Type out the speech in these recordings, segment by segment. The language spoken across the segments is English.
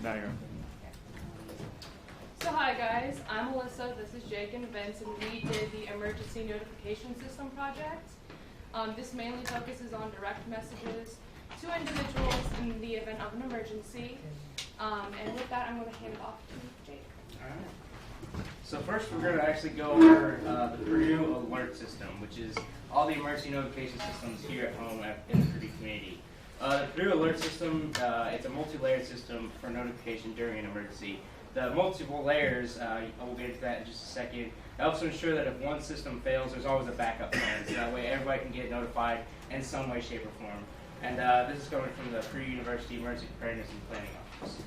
Now you're. So hi guys, I'm Melissa, this is Jake and Vince, and we did the Emergency Notification System project. This mainly focuses on direct messages to individuals in the event of an emergency. And with that, I'm going to hand it off to Jake. All right. So first we're going to actually go over the Purdue Alert System, which is all the emergency notification systems here at home in the Purdue community. The Purdue Alert System, it's a multi-layered system for notification during an emergency. The multiple layers, we'll get into that in just a second, helps to ensure that if one system fails, there's always a backup plan, so that way everybody can get notified in some way, shape, or form. And this is coming from the Purdue University Emergency Preparedness and Planning Office.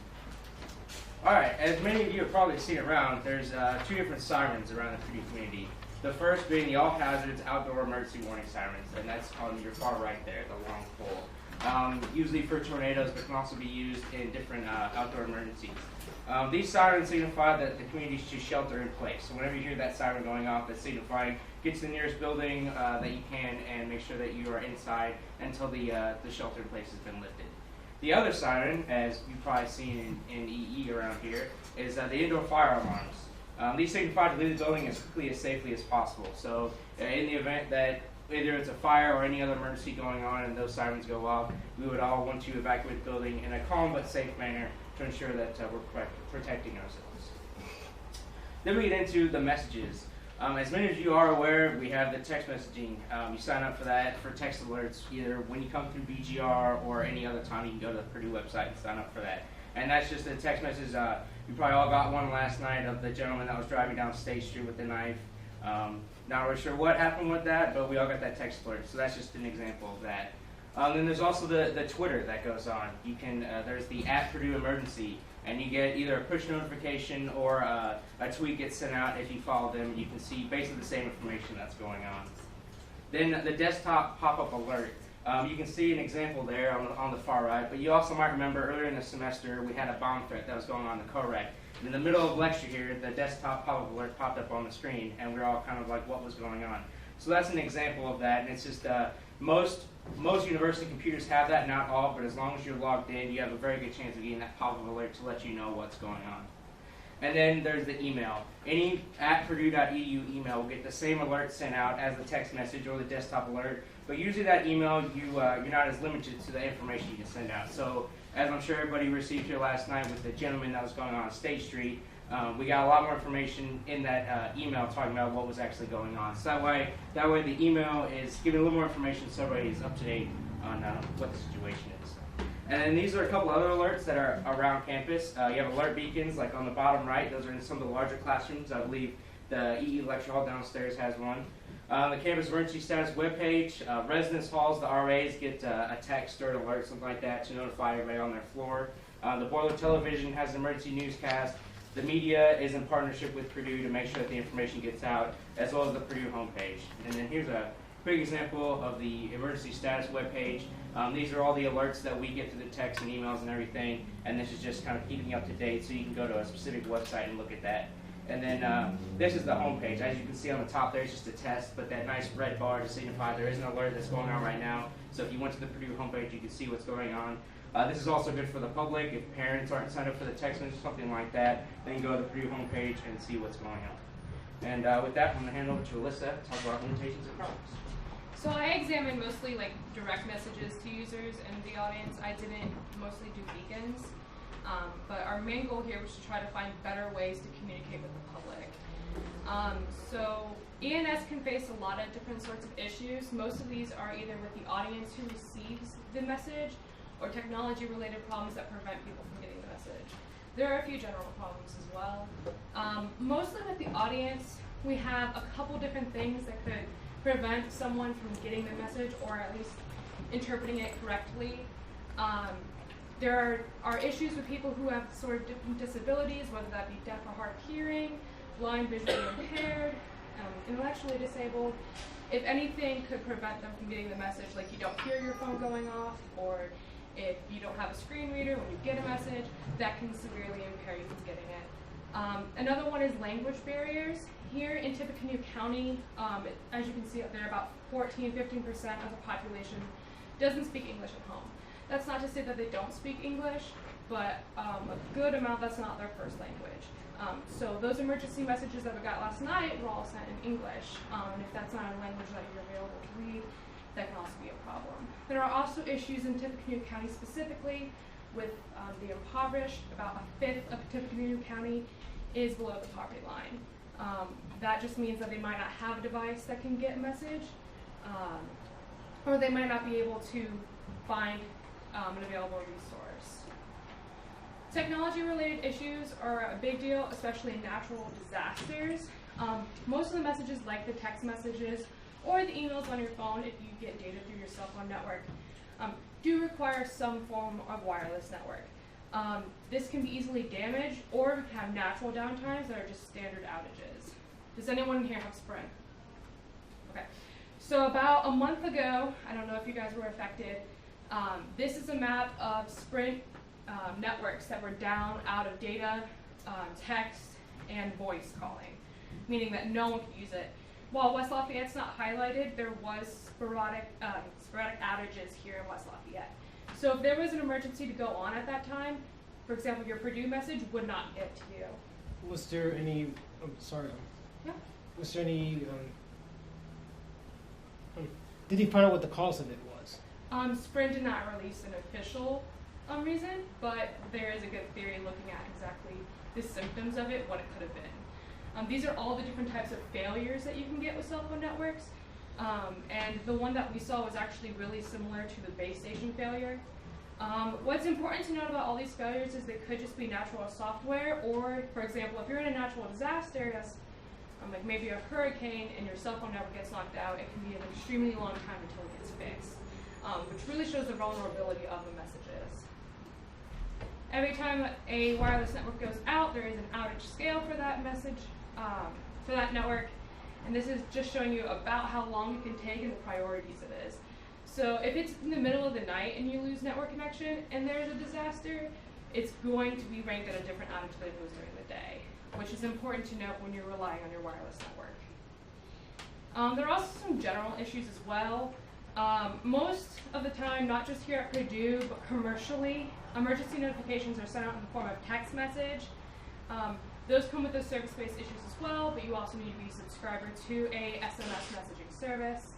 All right, as many of you have probably seen around, there's two different sirens around the Purdue community. The first being the All Hazards Outdoor Emergency Warning Sirens, and that's on your far right there, the long pole. Usually for tornadoes, but can also be used in different outdoor emergencies. These sirens signify that the community is to shelter in place. So whenever you hear that siren going off, that's signifying get to the nearest building that you can and make sure that you are inside until the shelter in place has been lifted. The other siren, as you've probably seen in EE around here, is the indoor fire alarms. These signify to leave the building as quickly as safely as possible. So in the event that either it's a fire or any other emergency going on and those sirens go off, we would all want to evacuate the building in a calm but safe manner to ensure that we're protecting ourselves. Then we get into the messages. As many of you are aware, we have the text messaging. You sign up for that for text alerts, either when you come through BGR or any other time. You can go to the Purdue website and sign up for that. And that's just a text message. You probably all got one last night of the gentleman that was driving down State Street with the knife. Not really sure what happened with that, but we all got that text alert. So that's just an example of that. Then there's also the Twitter that goes on. You can there's the @PurdueEmergency, and you get either a push notification or a tweet gets sent out if you follow them. You can see basically the same information that's going on. Then the desktop pop-up alert. You can see an example there on the far right, but you also might remember earlier in the semester we had a bomb threat that was going on in the co-rec. In the middle of lecture here, the desktop pop-up alert popped up on the screen, and we're all kind of like, what was going on? So that's an example of that, and it's just most university computers have that, not all, but as long as you're logged in, you have a very good chance of getting that pop-up alert to let you know what's going on. And then there's the email. Any @purdue.edu email will get the same alert sent out as the text message or the desktop alert, but usually that email, you're not as limited to the information you can send out. So as I'm sure everybody received here last night with the gentleman that was going on State Street, we got a lot more information in that email talking about what was actually going on. So that way the email is giving a little more information so everybody is up to date on what the situation is. And then these are a couple other alerts that are around campus. You have alert beacons, like on the bottom right. Those are in some of the larger classrooms. I believe the EE lecture hall downstairs has one. The campus emergency status webpage, residence halls, the RAs get a text or an alert, something like that, to notify everybody on their floor. The Boiler Television has an emergency newscast. The media is in partnership with Purdue to make sure that the information gets out, as well as the Purdue homepage. And then here's a quick example of the emergency status webpage. These are all the alerts that we get through the text and emails and everything, and this is just kind of keeping you up to date, so you can go to a specific website and look at that. And then this is the homepage. As you can see on the top there, it's just a test, but that nice red bar to signify there is an alert that's going on right now. So if you went to the Purdue homepage, you can see what's going on. This is also good for the public. If parents aren't signed up for the text message or something like that, then you go to the Purdue homepage and see what's going on. And with that, I'm going to hand over to Alyssa to talk about limitations and problems. So I examined mostly like direct messages to users and the audience. I didn't mostly do beacons, but our main goal here was to try to find better ways to communicate with the public. So ENS can face a lot of different sorts of issues. Most of these are either with the audience who receives the message or technology-related problems that prevent people from getting the message. There are a few general problems as well. Mostly with the audience, we have a couple different things that could prevent someone from getting the message or at least interpreting it correctly. There are issues with people who have sort of different disabilities, whether that be deaf or hard of hearing, blind, visually impaired, intellectually disabled. If anything could prevent them from getting the message, like you don't hear your phone going off, or if you don't have a screen reader when you get a message, that can severely impair you from getting it. Another one is language barriers. Here in Tippecanoe County, as you can see up there, about 14–15% of the population doesn't speak English at home. That's not to say that they don't speak English, but a good amount that's not their first language. So those emergency messages that we got last night were all sent in English. And if that's not a language that you're available to read, that can also be a problem. There are also issues in Tippecanoe County specifically with the impoverished. About a fifth of Tippecanoe County is below the poverty line. That just means that they might not have a device that can get a message, or they might not be able to find an available resource. Technology-related issues are a big deal, especially in natural disasters. Most of the messages, like the text messages or the emails on your phone, if you get data through your cell phone network, do require some form of wireless network. This can be easily damaged, or we can have natural downtimes that are just standard outages. Does anyone in here have Sprint? Okay. So about a month ago, I don't know if you guys were affected, this is a map of Sprint networks that were down, out of data, text, and voice calling, meaning that no one could use it. While West Lafayette's not highlighted, there was sporadic outages here in West Lafayette. So if there was an emergency to go on at that time, for example, your Purdue message would not get to you. Was there any, Yeah. was there any, did you find out what the cause of it was? Sprint did not release an official reason, but there is a good theory looking at exactly the symptoms of it, what it could have been. These are all the different types of failures that you can get with cell phone networks. And the one that we saw was actually really similar to the base station failure. What's important to note about all these failures is they could just be natural software, or, for example, if you're in a natural disaster, like maybe a hurricane and your cell phone network gets knocked out, it can be an extremely long time until it gets fixed, which really shows the vulnerability of the messages. Every time a wireless network goes out, there is an outage scale for that message, for that network. And this is just showing you about how long it can take and the priorities it is. So if it's in the middle of the night and you lose network connection and there's a disaster, it's going to be ranked at a different outage than it was during the day, which is important to note when you're relying on your wireless network. There are also some general issues as well. Most of the time, not just here at Purdue, but commercially, emergency notifications are sent out in the form of text message. Those come with those service-based issues as well, but you also need to be a subscriber to a SMS messaging service.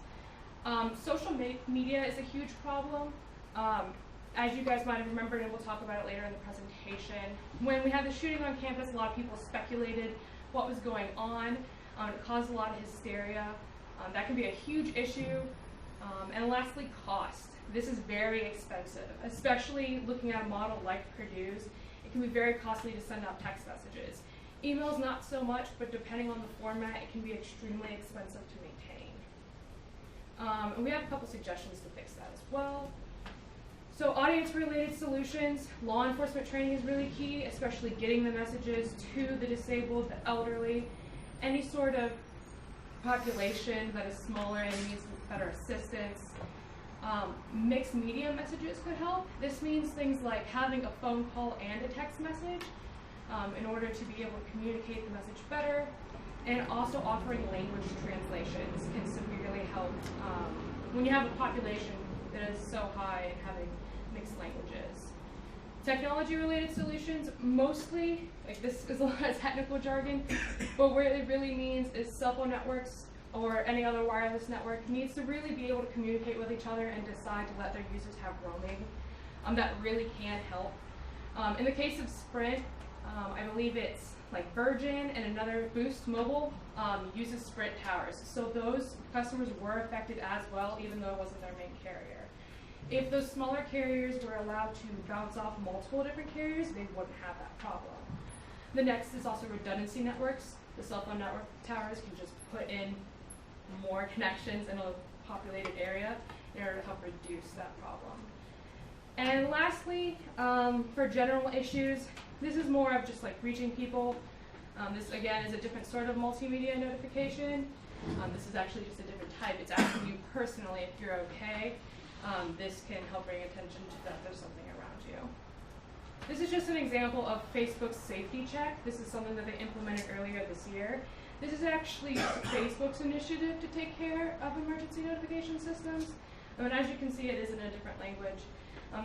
Social media is a huge problem. As you guys might have remembered, and we'll talk about it later in the presentation, when we had the shooting on campus, a lot of people speculated what was going on. It caused a lot of hysteria. That can be a huge issue. And lastly, cost. This is very expensive, especially looking at a model like Purdue's. It can be very costly to send out text messages. Emails, not so much, but depending on the format, it can be extremely expensive to maintain. And we have a couple suggestions to fix that as well. So audience-related solutions, law enforcement training is really key, especially getting the messages to the disabled, the elderly, any sort of population that is smaller and needs better assistance. Mixed media messages could help. This means things like having a phone call and a text message in order to be able to communicate the message better, and also offering language translations can severely help when you have a population that is so high and having mixed languages. Technology-related solutions, mostly, like this is a lot of technical jargon, but what it really means is cell phone networks or any other wireless network needs to really be able to communicate with each other and decide to let their users have roaming. That really can help. In the case of Sprint, I believe it's like Virgin and another Boost Mobile uses Sprint towers. So those customers were affected as well, even though it wasn't their main carrier. If those smaller carriers were allowed to bounce off multiple different carriers, they wouldn't have that problem. The next is also redundancy networks. The cell phone network towers can just put in more connections in a populated area in order to help reduce that problem. And lastly, for general issues, this is more of just like reaching people. This again is a different sort of multimedia notification. This is actually just a different type. It's asking you personally if you're okay. This can help bring attention to that there's something around you. This is just an example of Facebook's safety check. This is something that they implemented earlier this year. This is actually Facebook's initiative to take care of emergency notification systems. And as you can see, it is in a different language.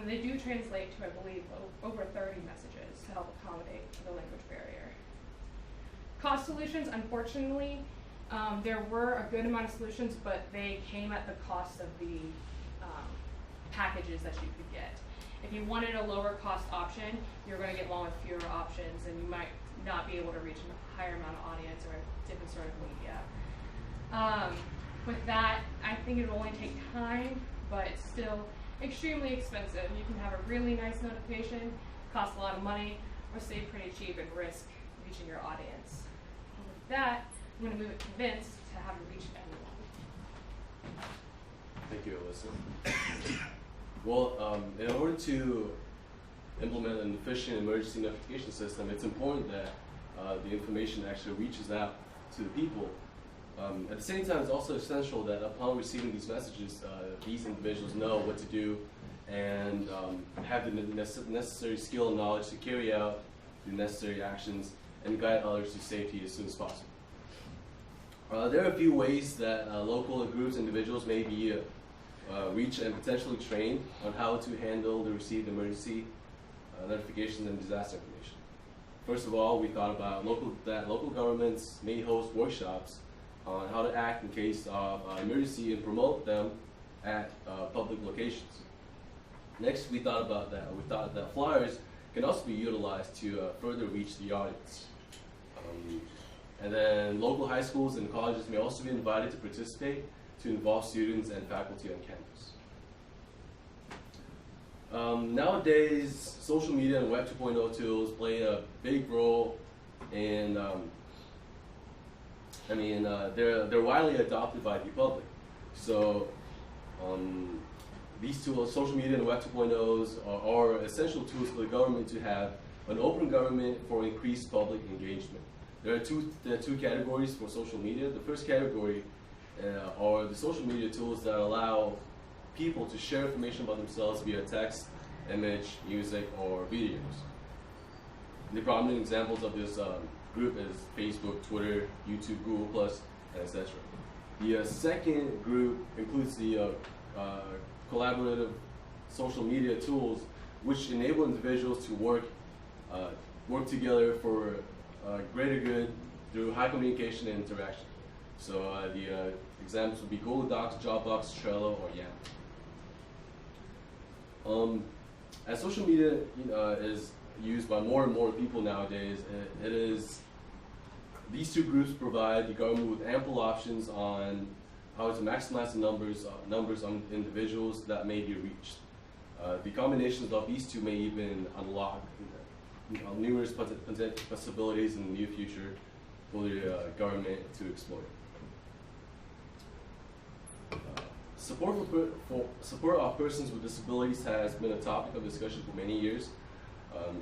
They do translate to, I believe, over 30 messages to help accommodate the language barrier. Cost solutions, unfortunately, there were a good amount of solutions, but they came at the cost of the packages that you could get. If you wanted a lower cost option, you're going to get one with fewer options, and you might not be able to reach a higher amount of audience or a different sort of media. With that, I think it will only take time, but it's still extremely expensive. You can have a really nice notification, cost a lot of money, or stay pretty cheap and risk reaching your audience. And with that, I'm going to move it to Vince to have it reach everyone. Thank you, Alyssa. Well, in order to implement an efficient emergency notification system, it's important that the information actually reaches out to the people. At the same time, it's also essential that upon receiving these messages, these individuals know what to do and have the necessary skill and knowledge to carry out the necessary actions and guide others to safety as soon as possible. There are a few ways that local groups and individuals may be reached and potentially trained on how to handle the received emergency notifications and disaster information. First of all, we thought about that local governments may host workshops on how to act in case of emergency and promote them at public locations. Next, we thought that flyers can also be utilized to further reach the audience. And then local high schools and colleges may also be invited to participate to involve students and faculty on campus. Nowadays, social media and Web 2.0 tools play a big role in, they're widely adopted by the public. So these tools, social media and Web 2.0s, are essential tools for the government to have an open government for increased public engagement. There are two categories for social media. The first category are the social media tools that allow people to share information about themselves via text, image, music, or videos. The prominent examples of this group is Facebook, Twitter, YouTube, Google+, and etc. The second group includes the collaborative social media tools, which enable individuals to work together for greater good through high communication and interaction. So the examples would be Google Docs, Dropbox, Trello, or Yammer. As social media is used by more and more people nowadays, these two groups provide the government with ample options on how to maximize the numbers of individuals that may be reached. The combinations of these two may even unlock numerous possibilities in the near future for the government to exploit. Support of persons with disabilities has been a topic of discussion for many years.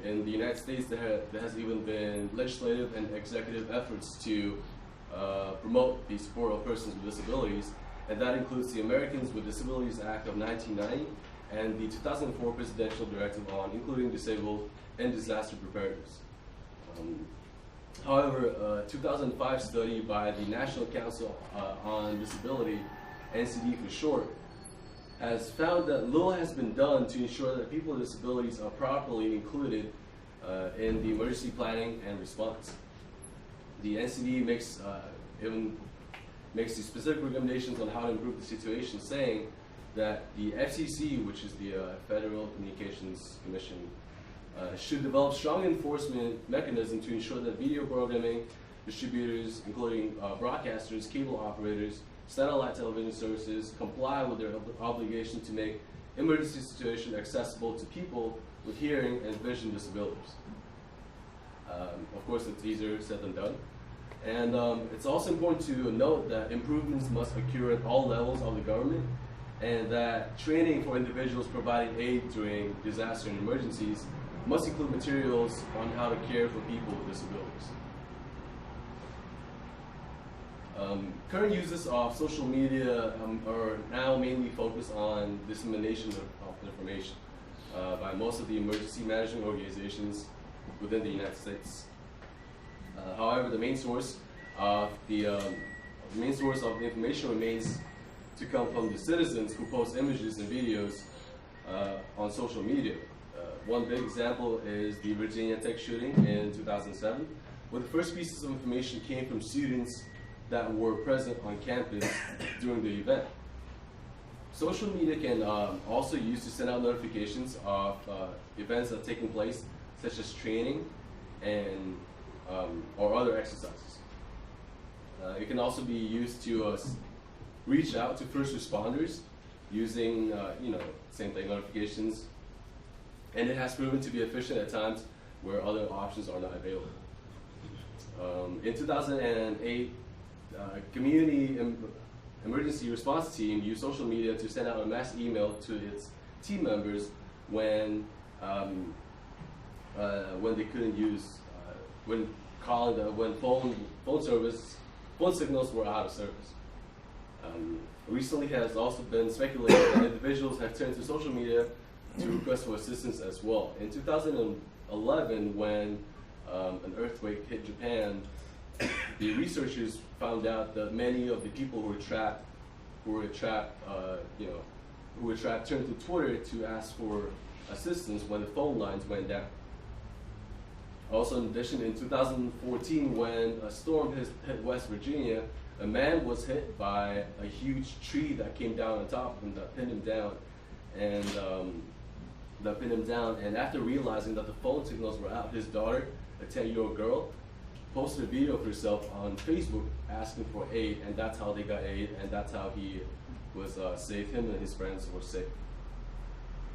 In the United States, there has even been legislative and executive efforts to promote the support of persons with disabilities, and that includes the Americans with Disabilities Act of 1990 and the 2004 Presidential Directive on Including Disabled and Disaster Preparedness. However, a 2005 study by the National Council on Disability, NCD for short, has found that little has been done to ensure that people with disabilities are properly included in the emergency planning and response. The NCD makes the specific recommendations on how to improve the situation, saying that the FCC, which is the Federal Communications Commission, should develop strong enforcement mechanism to ensure that video programming distributors, including broadcasters, cable operators, satellite television services, comply with their obligation to make emergency situations accessible to people with hearing and vision disabilities. Of course, it's easier said than done. And it's also important to note that improvements must occur at all levels of the government, and that training for individuals providing aid during disaster and emergencies must include materials on how to care for people with disabilities. Current uses of social media are now mainly focused on dissemination of information by most of the emergency management organizations within the United States. However, the main source of the information remains to come from the citizens who post images and videos on social media. One big example is the Virginia Tech shooting in 2007, where the first pieces of information came from students that were present on campus during the event. Social media can also use to send out notifications of events that are taking place, such as training and or other exercises. It can also be used to reach out to first responders using, same thing, notifications. And it has proven to be efficient at times where other options are not available. In 2008, community emergency response team used social media to send out a mass email to its team members when they couldn't use when phone signals were out of service. Recently has also been speculated that individuals have turned to social media to request for assistance as well. In 2011, when an earthquake hit Japan, the researchers found out that many of the people who were trapped turned to Twitter to ask for assistance when the phone lines went down. Also, in addition, in 2014, when a storm hit West Virginia, a man was hit by a huge tree that came down on top of him that pinned him down, and after realizing that the phone signals were out, his daughter, a 10-year-old girl, posted a video of herself on Facebook asking for aid, and that's how they got aid, and that's how he was saved. Him and his friends were safe.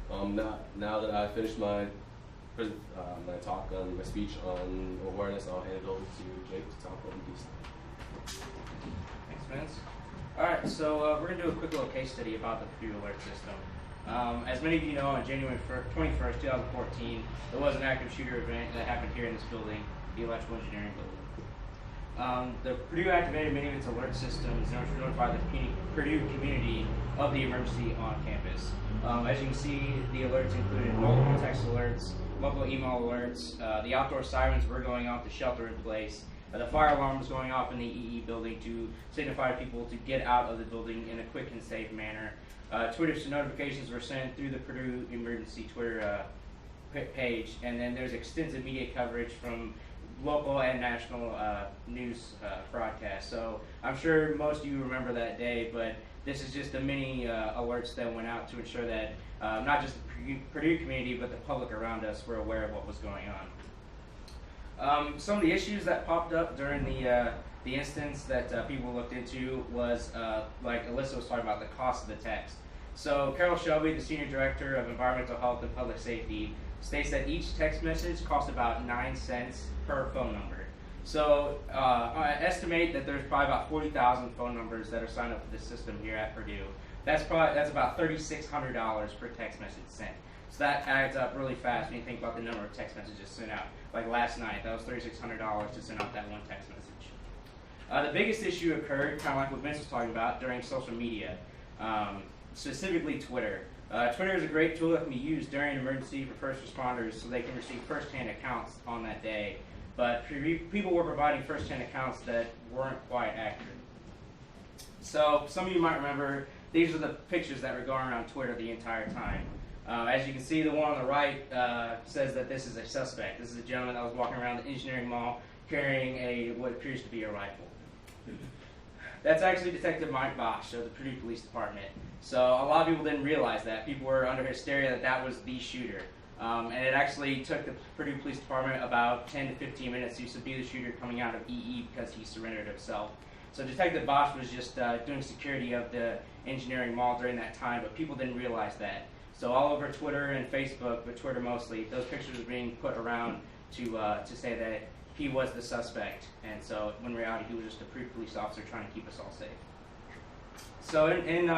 Now that I finished my talk on my speech on awareness, I'll hand it over to Jake to talk about these. Thanks, Vince. All right, so we're going to do a quick little case study about the Purdue Alert System. As many of you know, on January 21st, 2014, there was an active shooter event that happened here in this building, the electrical engineering building. The Purdue activated many of its alert systems in order to notify the Purdue community of the emergency on campus. As you can see, the alerts included multiple text alerts, multiple email alerts, the outdoor sirens were going off to shelter in place, the fire alarm was going off in the EE building to signify people to get out of the building in a quick and safe manner. Twitter notifications were sent through the Purdue Emergency Twitter page, and then there's extensive media coverage from local and national news broadcasts. So I'm sure most of you remember that day, but this is just the many alerts that went out to ensure that not just the Purdue community, but the public around us were aware of what was going on. Some of the issues that popped up during the instance that people looked into was, like Alyssa was talking about, the cost of the text. So Carol Shelby, the Senior Director of Environmental Health and Public Safety, states that each text message costs about 9 cents per phone number. So I estimate that there's probably about 40,000 phone numbers that are signed up for this system here at Purdue. That's about $3,600 per text message sent. So that adds up really fast when you think about the number of text messages sent out. Like last night, that was $3,600 to send out that one text message. The biggest issue occurred, kind of like what Vince was talking about, during social media, specifically Twitter. Twitter is a great tool that can be used during an emergency for first responders so they can receive first-hand accounts on that day. But people were providing first-hand accounts that weren't quite accurate. So some of you might remember, these are the pictures that were going around Twitter the entire time. As you can see, the one on the right says that this is a suspect. This is a gentleman that was walking around the engineering mall carrying what appears to be a rifle. That's actually Detective Mike Bosch of the Purdue Police Department. So a lot of people didn't realize that. People were under hysteria that that was the shooter. And it actually took the Purdue Police Department about 10 to 15 minutes to subdue the shooter coming out of EE because he surrendered himself. So Detective Bosch was just doing security of the engineering mall during that time, but people didn't realize that. So all over Twitter and Facebook, but Twitter mostly, those pictures were being put around to say that he was the suspect. And so in reality, he was just a Purdue police officer trying to keep us all safe. So in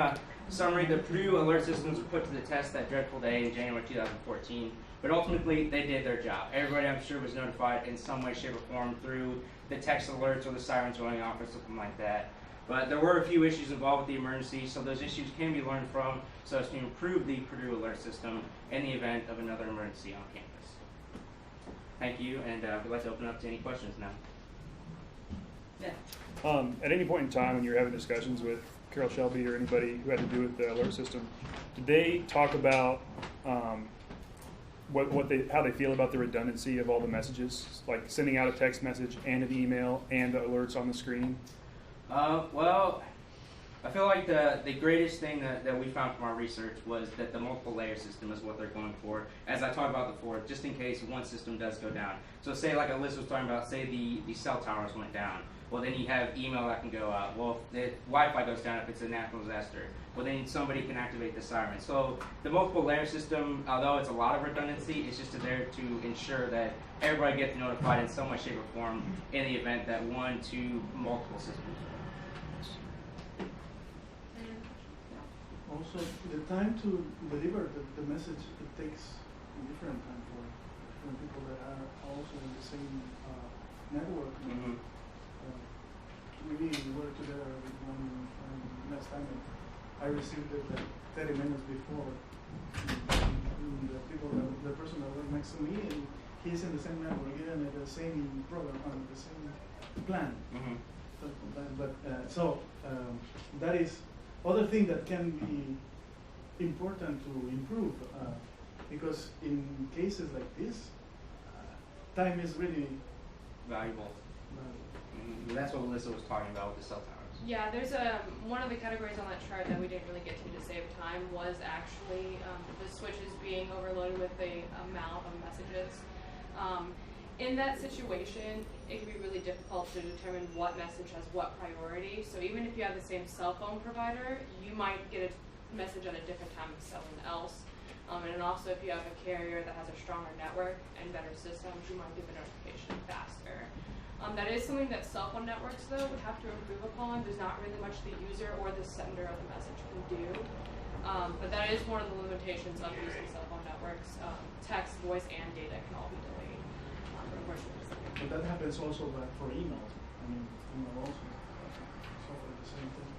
summary, the Purdue alert systems were put to the test that dreadful day in January 2014, but ultimately they did their job. Everybody, I'm sure, was notified in some way, shape, or form through the text alerts or the sirens going off or something like that. But there were a few issues involved with the emergency, so those issues can be learned from so as to improve the Purdue alert system in the event of another emergency on campus. Thank you, and we'd like to open up to any questions now. Yeah. At any point in time when you're having discussions with Carol Shelby or anybody who had to do with the alert system, did they talk about how they feel about the redundancy of all the messages, like sending out a text message and an email and the alerts on the screen? Well, I feel like the greatest thing that we found from our research was that the multiple layer system is what they're going for. As I talked about before, just in case one system does go down. So say, like Alyssa was talking about, say the cell towers went down. Well, then you have email that can go out. Well, if the Wi-Fi goes down if it's a natural disaster. Well, then somebody can activate the siren. So the multiple layer system, although it's a lot of redundancy, it's just there to ensure that everybody gets notified in some way, shape, or form in the event that one, two, multiple systems. Also, the time to deliver the message, it takes a different time for different people that are also in the same network. Mm-hmm. We were together with one last time, and I received it like 30 minutes before. And the person that was next to me, and he's in the same network, and the same program, the same plan. Mm-hmm. So that is other thing that can be important to improve, because in cases like this, time is really Valuable. valuable. And that's what Alyssa was talking about with the cell towers. Yeah, there's one of the categories on that chart that we didn't really get to save time was actually the switches being overloaded with the amount of messages. In that situation, it can be really difficult to determine what message has what priority. So even if you have the same cell phone provider, you might get a message at a different time than someone else. And then also if you have a carrier that has a stronger network and better systems, you might get the notification faster. That is something that cell phone networks, though, would have to improve upon. There's not really much the user or the sender of the message can do. But that is one of the limitations of using cell phone networks. Text, voice, and data can all be delayed. But that happens also for email. I mean, email also suffer the same thing.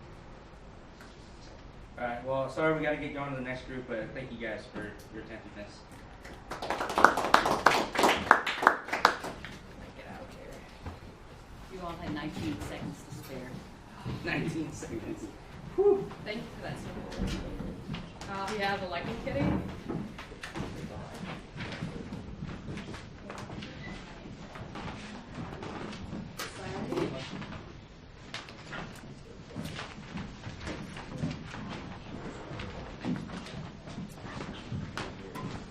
All right. Well, sorry we got to get going to the next group, but thank you guys for your attentiveness. Get out there. You all had 19 seconds to spare. 19 seconds. Whew. Thank you for that support. We have the lightning kitty.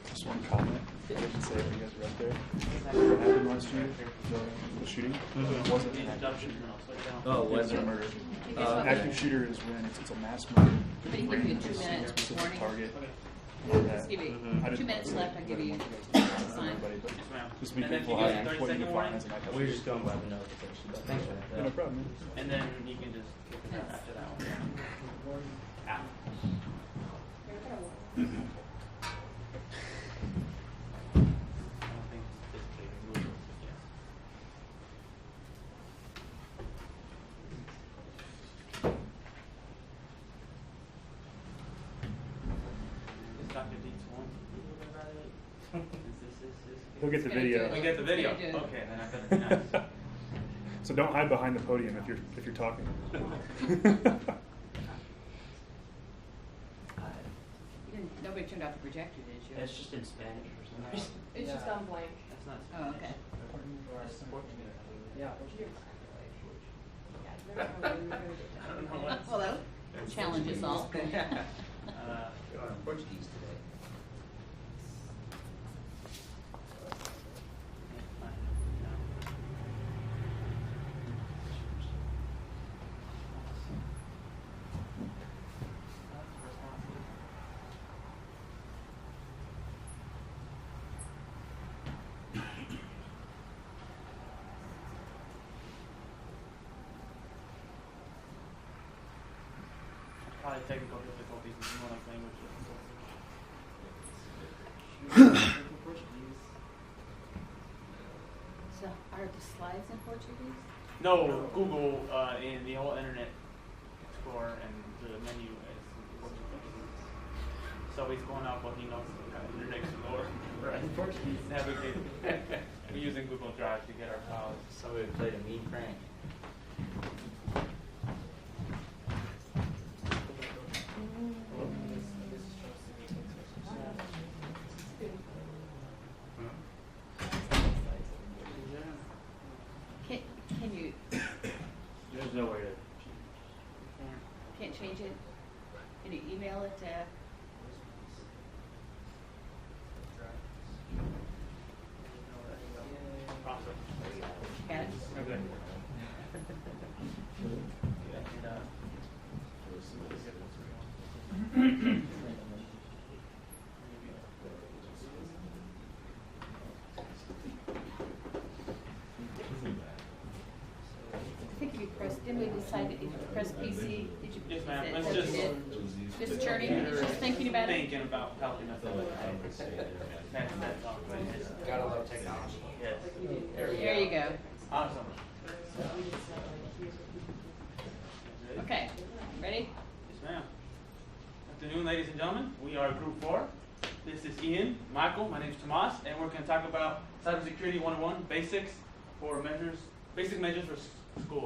Just one comment. I didn't say if you guys were up there. What happened last year? The shooting? It wasn't an active shooter. Oh, It was was a it? murder. You An guys active shooter is when it's a mass murder. But you give you 2 It's a minutes specific warning. target. Just give you I didn't- 2 minutes left. I'll give you I a don't know sign. anybody, but ma'am. just be And then careful you how get a you, 30 what you second define warning? as an active We're shooter. just going by the notification, but thanks for that. Yeah, no problem, man. And then you can just kick it out after that one. Out. I don't think it's big movement, but yes. Is Dr. Deeds one? He'll get the Gonna video. do it. We get the video. He's gonna do it. Okay, then I better be nice. So don't hide behind the podium if you're talking. Nobody turned off the projector, did you? It's just in Spanish for some reason. It's just on blank. That's not. Oh, okay. That's Portuguese. Yeah. I don't know what. Well, that'll challenge us all. Portuguese today. Probably technical difficulties with one language. So are the slides in Portuguese? No, Google and the whole Internet Explorer and the menu is in Portuguese. So he's going off what he knows about Internet Explorer. Right. Portuguese. We're using Google Drive to get our files. Somebody played a mean prank. good. I think if you press, didn't we decide if you press PC, did you? Yes, ma'am. is Let's that what just- you did? Just churning, just thinking about it? Thinking about helping us. That's all. Gotta love technology. Yes. There you go. Awesome. Okay, ready? Yes, ma'am. Afternoon, ladies and gentlemen. We are Group 4. This is Ian, Michael, my name is Tomas, and we're going to talk about Cybersecurity 101 basic measures for school.